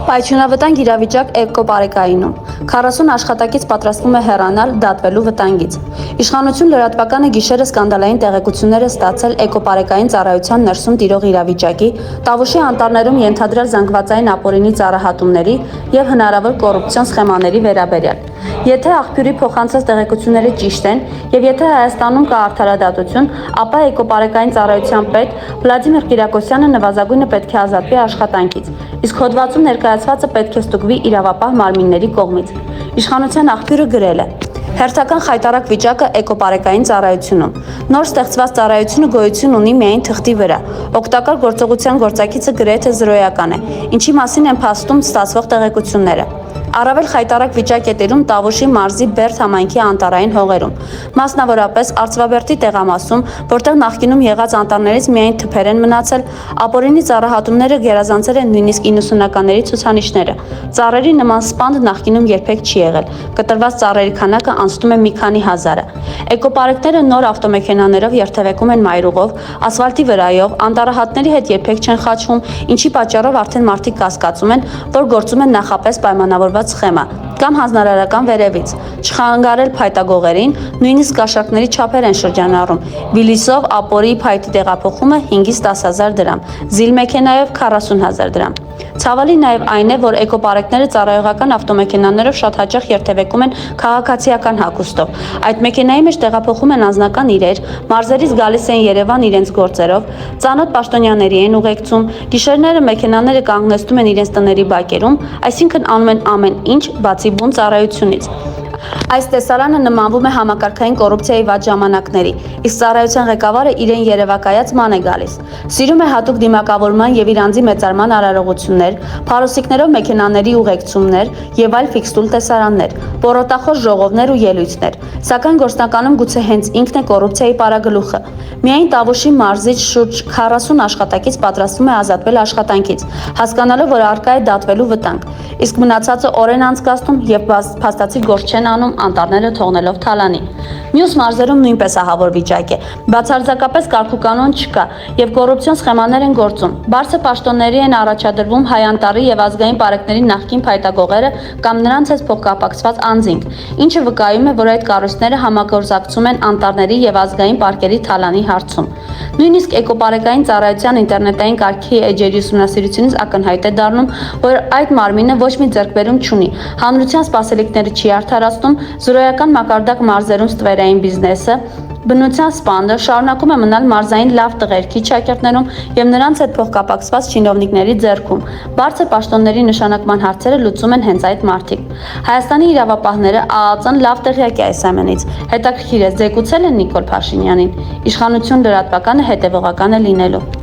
Պայթյունավտանգ իրավիճակ էկոպարեկայինում։ 40 աշխատակից պատրաստվում է հեռանալ դատվելու վտանգից։ Իշխանություն լրատվականը գիշերը սկանդալային տեղեկություններ է ստացել էկոպարեկային ծառայության ներսում տիրող իրավիճակի, Տավուշի անտառներում ենթադրյալ զանգվածային ապօրինի ծառահատումների և հնարավոր կոռուպցիոն սխեմաների վերաբերյալ։ Եթե աղբյուրի փոխանցած տեղեկությունները ճիշտ են և եթե Հայաստանում կա արդարադատություն, ապա էկոպարեկային ծառայության պետ Վլադիմիր Կիրակոսյանը նվազագույնը պետք է ազատվի աշխատանքից, իսկ հոդվածում ներկայացվածը պետք է ստուգվի իրավապահ մարմինների կողմից։ Իշխանության աղբյուրը գրել է. Հերթական խայտառակ վիճակը էկոպարեկային ծառայությունում։ Նոր ստեղծված ծառայությունը գոյություն ունի միայն թղթի վրա։ Օգտակար գործողության գործակիցը գրեթե զրոյական է, ինչի մասին են փաստում ստացվող տեղեկությունները։ Առավել խայտառակ վիճակ է տիրում Տավուշի մարզի Բերդ համայնքի անտառային հողերում, մասնավորապես Արծվաբերդի տեղամասում, որտեղ նախկինում եղած անտառներից միայն թփեր են մնացել, ապօրինի ծառահատումները գերազանցել են նույնիսկ 90-ականների ցուցանիշները։ Ծառերի նման սպանդ նախկինում երբեք չի եղել, կտրված ծառերի քանակը անցնում է մի քանի հազարը։ Էկոպարեկները նոր ավտոմեքենաներով երթևեկում են մայրուղով, ասֆալտի վրայով, անտառահատների հետ երբեք չեն խաչվում, ինչի պատճառով արդեն մարդիկ կասկածում են, որ գործում են նախապես պայմանավորված սխեմա կամ հանձնարարական վերևից, չխանգարել փայտագողերին, նույնիսկ գաշակների չափեր են շրջանառում, Վիլիսով ապորի փայտի տեղափոխումը 5-ից 10,000 դրամ, զիլ մեքենայով 40,000 դրամ։ Ցավալի նաև այն է, որ էկոպարեկները ծառայողական ավտոմեքենաներով շատ հաճախ երթևեկում են քաղաքացիական հագուստով։ Այդ մեքենայի մեջ տեղափոխում են անձնական իրեր, մարզերից գալիս են Երևան իրենց գործերով, ծանոթ պաշտոնյաների են ուղեկցում, գիշերները մեքենաները կանգնեցնում են իրենց տների բակերում, այսինքն անում են ամեն ինչ, բացի բուն ծառայությունից։ Այս տեսարանը նմանվում է համակարգային կոռուպցիայի վատ ժամանակների, իսկ ծառայության ղեկավարը իրեն երևակայած ման է գալիս։ Սիրում է հատուկ դիմակավորման և իր անձի մեծարման արարողություններ, փարոսիկներով մեքենաների ուղեկցումներ և այլ ֆիքստուլ տեսարաններ, պոռոտախոս ժողովներ ու ելույթներ։ Սակայն գործնականում գուցե հենց ինքն է կոռուպցիայի պարագլուխը։ Միայն Տավուշի մարզից շուրջ 40 աշխատակից պատրաստվում է ազատվել աշխատանքից, հասկանալով, որ առկա է դատվելու վտանգ, իսկ մնացածը օրեն անցկացնում և փաստացի գործ չեն անում անտառները թողնելով թալանի։ Մյուս մարզերում նույնպես ահավոր վիճակ է։ Բացարձակապես կարգուկանոն չկա և կոռուպցիոն սխեմաներ են գործում։ Բարձր պաշտոնների են առաջադրվում հայ անտառի և ազգային պարեկների նախկին փայտագողերը կամ նրանց հետ փոխկապակցված անձինք, ինչը վկայում է, որ այդ կառույցները համագործակցում են անտառների և ազգային պարկերի թալանի հարցում։ Նույնիսկ էկոպարեկային ծառայության ինտերնետային կարգի էջերի ուսումնասիրությունից ակնհայտ է դառնում, որ այդ մարմինը ոչ մի ձեռքբերում չունի, հանրության սպասելիքները չի արդարացնում, զրոյական մակարդակ մարզերում ստվերային բիզնեսը, բնության սպանդը շարունակում է մնալ մարզային լավ տղեր քիչ շաքերտներում և նրանց հետ փոխկապակցված չինովնիկների ձեռքում։ Բարձր պաշտոնների նշանակման հարցերը լուծում են հենց այդ մարդիկ։ Հայաստանի իրավապահները ԱԱԾ-ն լավ տեղյակ է այս ամենից։ Հետաքրքիր է, զեկուցել են Նիկոլ Փաշինյանին։ Իշխանություն լրատվականը հետևողական է լինելու։